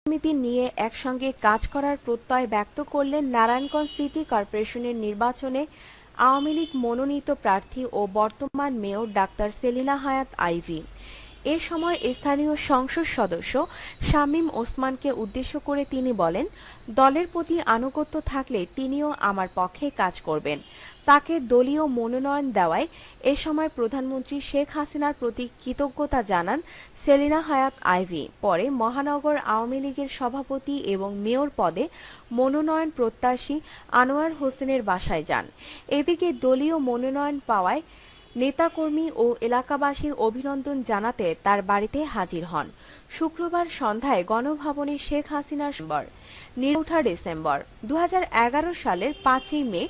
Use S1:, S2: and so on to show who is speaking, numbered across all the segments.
S1: সমিতি নিয়ে একসঙ্গে কাজ করার প্রত্যয় ব্যক্ত করলেন নারায়ণগঞ্জ সিটি কর্পোরেশনের নির্বাচনে আওয়ামী লীগ মনোনীত প্রার্থী ও বর্তমান মেয়র ডাক্তার সেলিনা হায়াৎ আইভী। এ সময় স্থানীয় সংসদ সদস্য শামীম ওসমানকে উদ্দেশ্য করে তিনি বলেন, দলের প্রতি আনুগত্য থাকলে তিনিও আমার পক্ষে কাজ করবেন। তাকে দলীয় মনোনয়ন দেওয়ায় এ সময় প্রধানমন্ত্রী শেখ হাসিনার প্রতি কৃতজ্ঞতা জানান সেলিনা হায়াৎ আইভী। পরে মহানগর আওয়ামী লীগের সভাপতি এবং মেয়র পদে মনোনয়ন প্রত্যাশী আনোয়ার হোসেনের বাসায় যান। এদিকে দলীয় মনোনয়ন পাওয়ায় নেতাকর্মী ও এলাকাবাসীর অভিনন্দন জানাতে তার বাড়িতে হাজির হন। শুক্রবার সন্ধ্যায় গণভবনে শেখ হাসিনার নির্বাচন 8 ডিসেম্বর 2011 সালের 5ই মে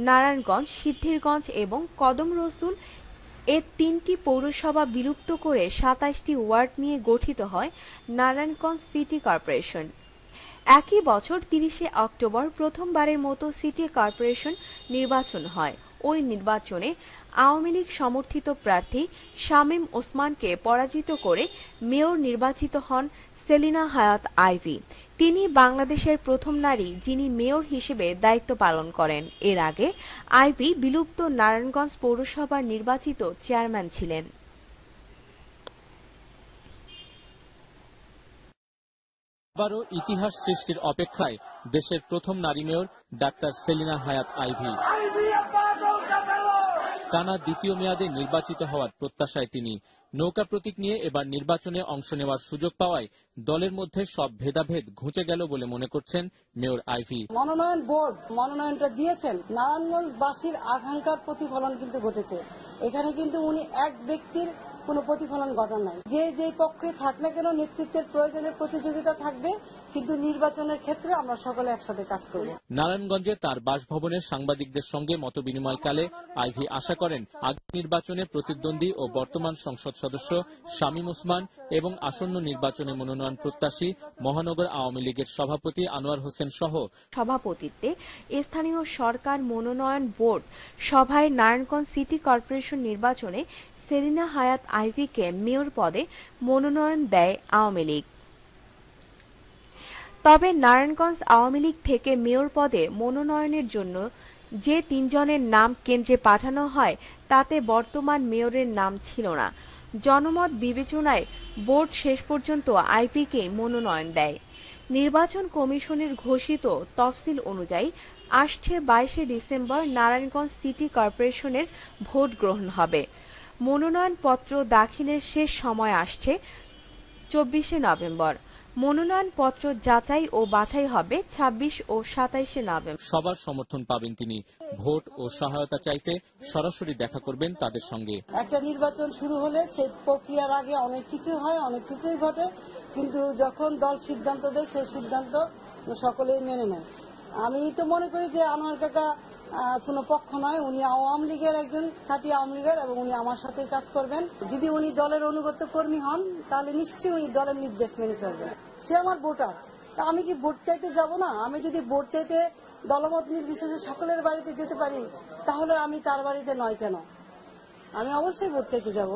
S1: নারায়ণগঞ্জ, সিদ্ধিরগঞ্জ এবং কদম রসুল এ 3টি পৌরসভা বিলুপ্ত করে 27টি ওয়ার্ড নিয়ে গঠিত হয় নারায়ণগঞ্জ সিটি কর্পোরেশন। একই বছর 30 অক্টোবর প্রথমবারের মতো সিটি কর্পোরেশন নির্বাচন হয়। ওই নির্বাচনে আওয়ামী লীগ সমর্থিত প্রার্থী শামীম ওসমানকে পরাজিত করে মেয়র নির্বাচিত হন সেলিনা হায়াৎ আইভী। তিনি বাংলাদেশের প্রথম নারী যিনি মেয়র হিসেবে দায়িত্ব পালন করেন। এর আগে আইভী বিলুপ্ত নারায়ণগঞ্জ পৌরসভার নির্বাচিত চেয়ারম্যান ছিলেন।
S2: আবারও ইতিহাস সৃষ্টির অপেক্ষায় দেশের প্রথম নারী মেয়র ডাক্তার সেলিনা হায়াৎ আইভী। টানা দ্বিতীয় মেয়াদে নির্বাচিত হওয়ার প্রত্যাশায় তিনি। নৌকা প্রতীক নিয়ে এবার নির্বাচনে অংশ নেওয়ার সুযোগ পাওয়ায় দলের মধ্যে সব ভেদাভেদ ঘুচে গেল বলে মনে করছেন মেয়র আইভী।
S3: মনোনয়ন বোর্ড মনোনয়নটা দিয়েছেন, নারায়ণগঞ্জবাসীর আকাঙ্ক্ষার প্রতিফলন কিন্তু ঘটেছে। এখানে কিন্তু উনি এক ব্যক্তির কোনো প্রতিফলন ঘটান নাই। যে পক্ষে থাক না কেন নেতৃত্বের প্রয়োজনে প্রতিযোগিতা থাকবে, কিন্তু নির্বাচনের ক্ষেত্রে আমরা সকলে একসাথে কাজ করব।
S2: নারায়ণগঞ্জে তার বাসভবনে সাংবাদিকদের সঙ্গে মতবিনিময়কালে আইভী আশা করেন আগামী নির্বাচনে প্রতিদ্বন্দ্বী ও বর্তমান সংসদ সদস্য শামীম ওসমান এবং আসন্ন নির্বাচনে মনোনয়ন প্রত্যাশী মহানগর আওয়ামী লীগের সভাপতি আনোয়ার হোসেন সহ
S1: সভাপতিত্বে স্থানীয় সরকার মনোনয়ন বোর্ড সভায় নারায়ণগঞ্জ সিটি কর্পোরেশন নির্বাচনে সেলিনা হায়াৎ আইভীকে মেয়র পদে মনোনয়ন দেয় আওয়ামী লীগ। তবে নারায়ণগঞ্জ আওয়ামী লীগ থেকে মেয়র পদে মনোনয়নের জন্য যে 3 জনের নাম কেন্দ্রে পাঠানো হয় তাতে বর্তমান মেয়রের নাম ছিল না। জনমত বিবেচনায় বোর্ড শেষ পর্যন্ত আইভীকে মনোনয়ন দেয়। নির্বাচন কমিশনের ঘোষিত তফসিল অনুযায়ী আসছে 22 ডিসেম্বর নারায়ণগঞ্জ সিটি কর্পোরেশনের ভোট গ্রহণ হবে। মনোনয়নপত্র দাখিলের শেষ সময় আসছে 24 নভেম্বর। মনোনয়নপত্র যাচাই ও বাছাই হবে 26 ও 27 নভেম্বর।
S2: সবার সমর্থন পাবেন তিনি। ভোট ও সহায়তা চাইতে সরাসরি দেখা করবেন তাদের সঙ্গে।
S3: একটা নির্বাচন শুরু হলে সেই প্রক্রিয়ার আগে অনেক কিছু হয়, অনেক কিছুই ঘটে, কিন্তু যখন দল সিদ্ধান্ত দেয় সেই সিদ্ধান্ত সকলেই মেনে নেয়। আমি তো মনে করি যে আমার কাকা কোনো পক্ষ নয়, উনি আওয়ামী লীগের একজন খাঁটি আওয়ামী লীগের, এবং উনি আমার সাথে কাজ করবেন। যদি উনি দলের অনুগত কর্মী হন তাহলে নিশ্চয়ই উনি দলের নির্দেশ মেনে চলবেন। সে আমার ভোটার, তা আমি কি ভোট চাইতে যাব না? আমি যদি ভোট চাইতে দলমত নির্বিশেষে সকলের বাড়িতে যেতে পারি, তাহলে আমি তার বাড়িতে নয় কেন? আমি অবশ্যই ভোট চাইতে যাব।